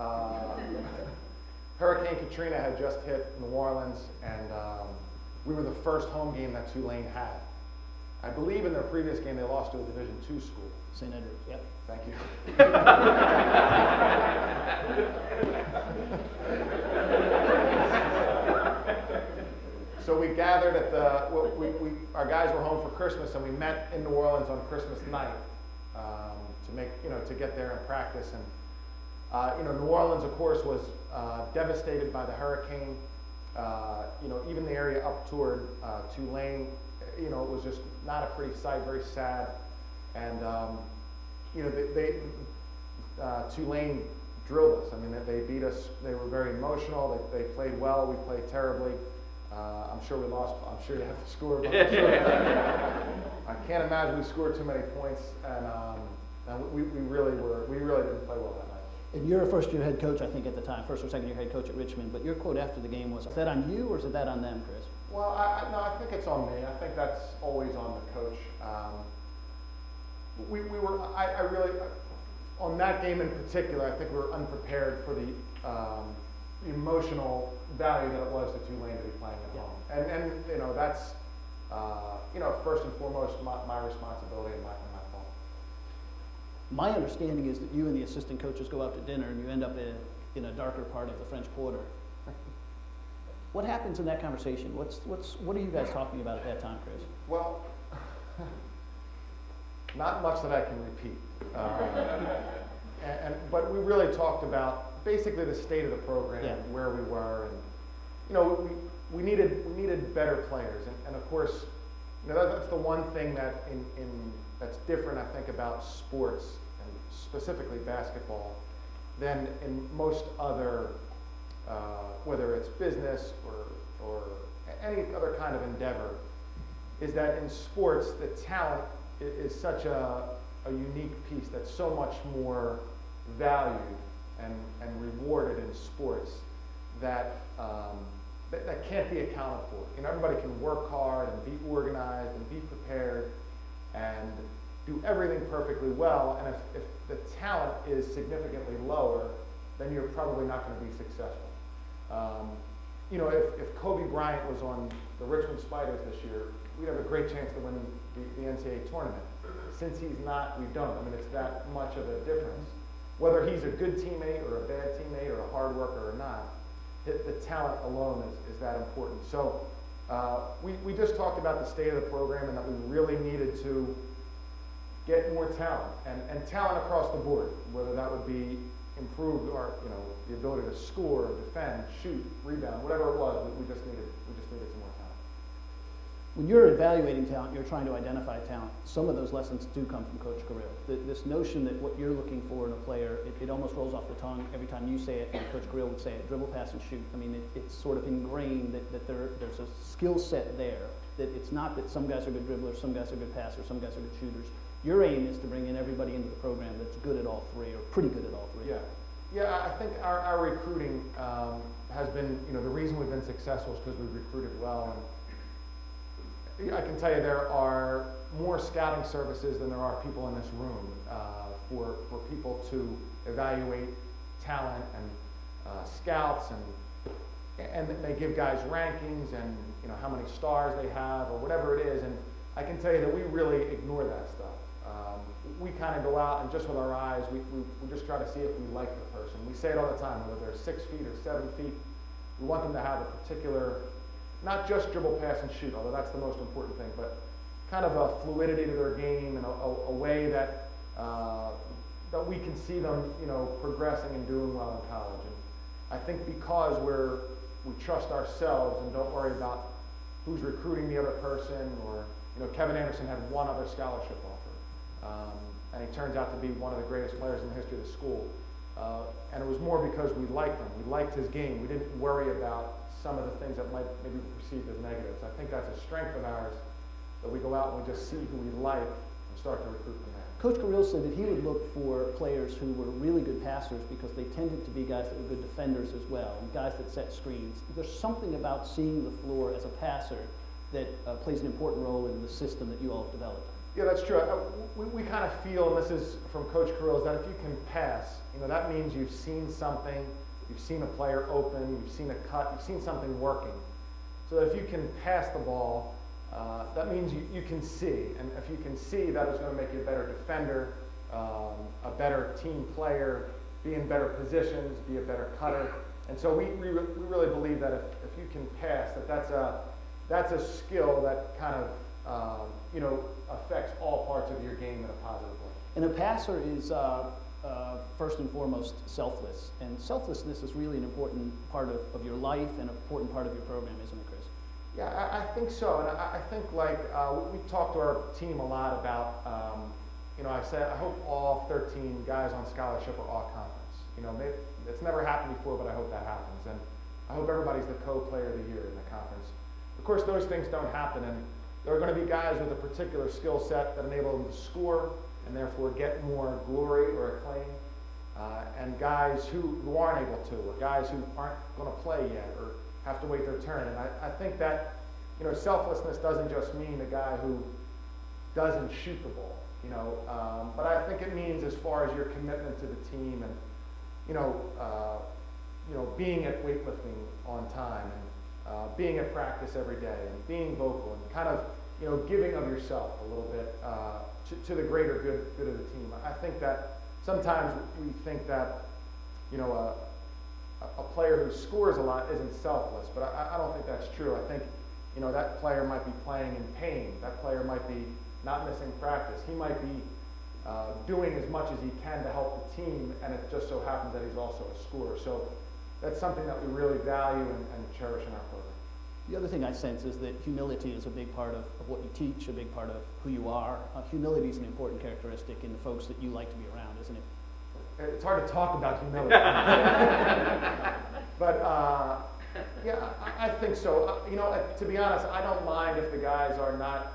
Hurricane Katrina had just hit New Orleans, and we were the first home game that Tulane had. I believe in their previous game they lost to a Division II school. St. Edwards, yep. Thank you. So we gathered at the, our guys were home for Christmas, and we met in New Orleans on Christmas night to get there and practice. And New Orleans, of course, was devastated by the hurricane. Even the area up toward Tulane, it was just not a pretty sight, very sad. And Tulane drilled us. I mean, they beat us. They were very emotional. They played well. We played terribly. I'm sure we lost. I'm sure you have to score. But I can't imagine we scored too many points. And we really didn't play well that night. And you're a first-year head coach, I think, at the time, first or second-year head coach at Richmond. But your quote after the game was, is that on you or is that on them, Chris? Well, no, I think it's on me. I think that's always on the coach. I really, on that game in particular, I think we were unprepared for the emotional value that it was to Tulane to be playing at home. And that's, first and foremost, my responsibility and my fault. My understanding is that you and the assistant coaches go out to dinner and you end up in a darker part of the French Quarter. What happens in that conversation? What are you guys talking about at that time, Chris? Well, not much that I can repeat. But we really talked about basically the state of the program, where we were, and we needed better players, and of course, that's the one thing that that's different, I think, about sports and specifically basketball than in most other, whether it's business or any other kind of endeavor, is that in sports the talent is such a unique piece that's so much more valued and rewarded in sports that that can't be accounted for. Everybody can work hard and be organized and be prepared and do everything perfectly well, and if the talent is significantly lower, then you're probably not going to be successful. If Kobe Bryant was on the Richmond Spiders this year, we'd have a great chance to win the NCAA tournament. Since he's not, we don't. I mean, it's that much of a difference. Whether he's a good teammate or a bad teammate or a hard worker or not, the talent alone is that important. So we just talked about the state of the program and that we really needed to get more talent and talent across the board, whether that would be improved or the ability to score, defend, shoot, rebound, whatever it was. We just needed some more talent. When you're evaluating talent, you're trying to identify talent. Some of those lessons do come from Coach Carrill. This notion that what you're looking for in a player, it almost rolls off the tongue every time you say it, and Coach Carrill would say it, dribble, pass, and shoot. I mean, it's sort of ingrained that there's a skill set there, that it's not that some guys are good dribblers, some guys are good passers, some guys are good shooters. Your aim is to bring in everybody into the program that's good at all three, or pretty good at all three. Yeah, I think our recruiting has been, the reason we've been successful is because we've recruited well. And I can tell you there are more scouting services than there are people in this room for people to evaluate talent and scouts, and they give guys rankings and how many stars they have or whatever it is. And I can tell you that we really ignore that stuff. We kind of go out and just with our eyes, we just try to see if we like the person. We say it all the time, whether they're 6 feet or 7 feet, we want them to have a particular, not just dribble, pass, and shoot, although that's the most important thing, but kind of a fluidity to their game and a way that that we can see them, progressing and doing well in college. And I think because we trust ourselves and don't worry about who's recruiting the other person, or Kevin Anderson had one other scholarship offer. And he turns out to be one of the greatest players in the history of the school. And it was more because we liked him. We liked his game. We didn't worry about some of the things that might maybe be perceived as negatives. I think that's a strength of ours, that we go out and we just see who we like and start to recruit from there. Coach Carrill said that he would look for players who were really good passers because they tended to be guys that were good defenders as well, and guys that set screens. There's something about seeing the floor as a passer that plays an important role in the system that you all have developed. Yeah, that's true. We kind of feel, and this is from Coach Carrill, is that if you can pass, that means you've seen something, you've seen a player open, you've seen a cut, you've seen something working. So that if you can pass the ball, that means you can see. And if you can see, that is going to make you a better defender, a better team player, be in better positions, be a better cutter. And so we really believe that if you can pass, that's that's a skill that kind of, you know, affects all parts of your game in a positive way. And a passer is first and foremost selfless, and selflessness is really an important part of your life and an important part of your program, isn't it, Chris? Yeah, I think so, and I think like we talked to our team a lot about, you know, I said I hope all 13 guys on scholarship are all conference. You know, it's never happened before, but I hope that happens, and I hope everybody's the co-player of the year in the conference. Of course, those things don't happen, and there are going to be guys with a particular skill set that enable them to score and therefore get more glory or acclaim, and guys who aren't able to, or guys who aren't going to play yet, or have to wait their turn. And I think that, you know, selflessness doesn't just mean a guy who doesn't shoot the ball, you know, but I think it means as far as your commitment to the team and, you know, being at weightlifting on time and being at practice every day and being vocal and kind of, you know, giving of yourself a little bit to the greater good of the team. I think that sometimes we think that, you know, a player who scores a lot isn't selfless, but I don't think that's true. I think, you know, that player might be playing in pain. That player might be not missing practice. He might be doing as much as he can to help the team, and it just so happens that he's also a scorer. So that's something that we really value and cherish in our program. The other thing I sense is that humility is a big part of what you teach, a big part of who you are. Humility is an important characteristic in the folks that you like to be around, isn't it? It's hard to talk about humility. But yeah, I think so. You know, to be honest, I don't mind if the guys are not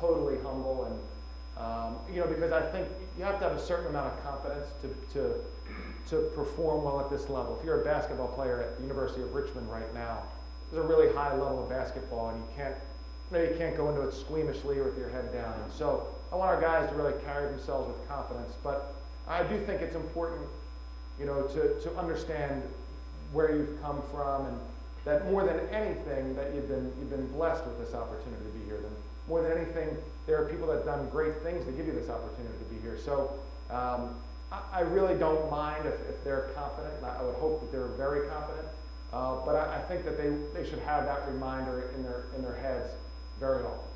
totally humble, and you know, because I think you have to have a certain amount of confidence to perform well at this level. If you're a basketball player at the University of Richmond right now, there's a really high level of basketball, and you can't go into it squeamishly or with your head down. And so I want our guys to really carry themselves with confidence, but I do think it's important, you know, to understand where you've come from, and that more than anything that you've been blessed with this opportunity to be here. Then more than anything, there are people that have done great things to give you this opportunity to be here. So I really don't mind if they're confident, and I would hope that they're very confident. But I think that they should have that reminder in their heads very often.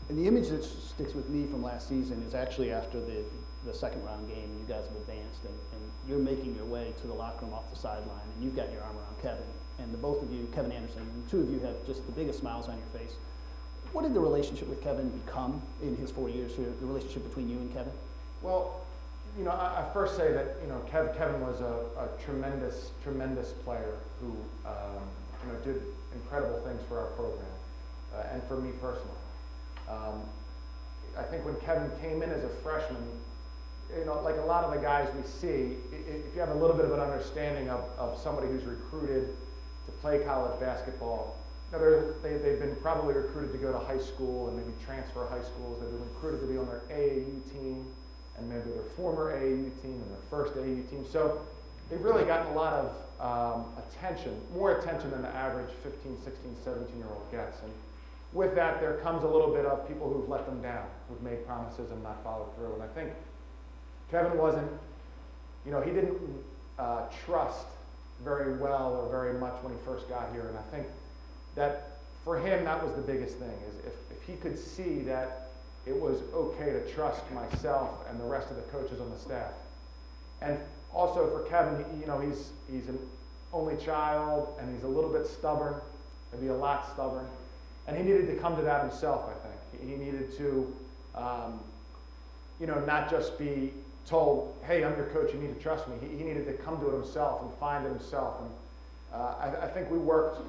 And the image that sticks with me from last season is actually after the second round game. You guys have advanced, and you're making your way to the locker room off the sideline, and you've got your arm around Kevin. And the both of you, Kevin Anderson, the two of you have just the biggest smiles on your face. What did the relationship with Kevin become in his 4 years here, the relationship between you and Kevin? Well, you know, I first say that, you know, Kevin was a tremendous player who, you know, did incredible things for our program and for me personally. I think when Kevin came in as a freshman, you know, like a lot of the guys we see, if you have a little bit of an understanding of somebody who's recruited to play college basketball, you know, they've been probably recruited to go to high school and maybe transfer high schools. They've been recruited to be on their AAU team, and maybe their former AAU team and their first AAU team. So they've really gotten a lot of attention, more attention than the average 15, 16, 17-year-old gets. And with that, there comes a little bit of people who've let them down, who've made promises and not followed through. And I think Kevin wasn't, you know, he didn't trust very well or very much when he first got here. And I think that for him, that was the biggest thing, is if he could see that it was okay to trust myself and the rest of the coaches on the staff. And also for Kevin, you know, he's an only child, and he's a little bit stubborn, maybe a lot stubborn. And he needed to come to that himself, I think. He needed to, you know, not just be told, hey, I'm your coach, you need to trust me. He needed to come to it himself and find it himself. And I think we worked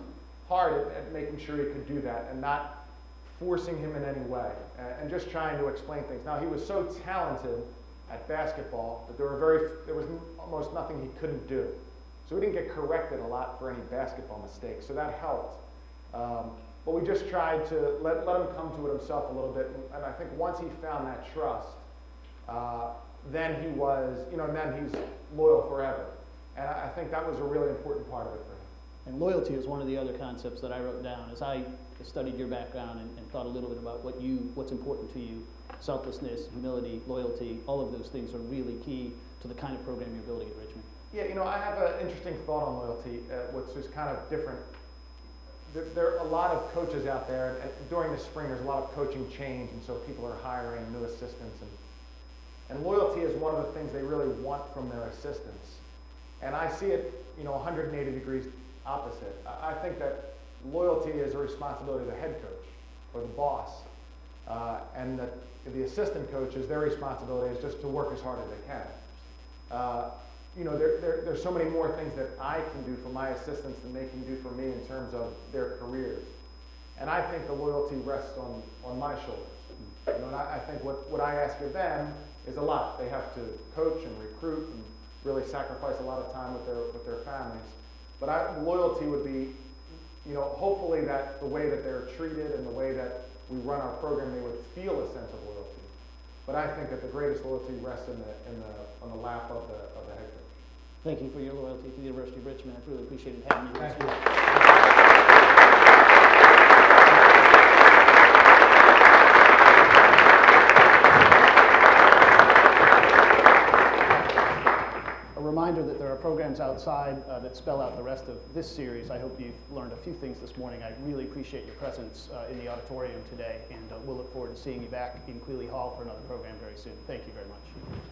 hard at making sure he could do that and not forcing him in any way, and just trying to explain things. Now, he was so talented at basketball that there was almost nothing he couldn't do. So we didn't get corrected a lot for any basketball mistakes, so that helped. But we just tried to let him come to it himself a little bit, and I think once he found that trust, then he was, you know, then he's loyal forever. And I think that was a really important part of it for him. And loyalty is one of the other concepts that I wrote down as I studied your background and thought a little bit about what's important to you. Selflessness, humility, loyalty, all of those things are really key to the kind of program you're building at Richmond. Yeah, you know, I have an interesting thought on loyalty, which is kind of different there are a lot of coaches out there, and during the spring there's a lot of coaching change, and so people are hiring new assistants, and loyalty is one of the things they really want from their assistants. And I see it, 180 degrees opposite. I think that loyalty is a responsibility of the head coach or the boss, and that the assistant coaches, their responsibility is just to work as hard as they can. There's so many more things that I can do for my assistants than they can do for me in terms of their careers. And I think the loyalty rests on my shoulders. And I think what I ask of them is a lot. They have to coach and recruit and really sacrifice a lot of time with their families. But loyalty would be, hopefully that the way that they're treated and the way that we run our program, they would feel a sense of loyalty. But I think that the greatest loyalty rests on the lap of the head coach. Thank you for your loyalty to the University of Richmond. I really appreciated having you. Thank you. A reminder that there are programs outside that spell out the rest of this series. I hope you've learned a few things this morning. I really appreciate your presence in the auditorium today, and we'll look forward to seeing you back in Quealy Hall for another program very soon. Thank you very much.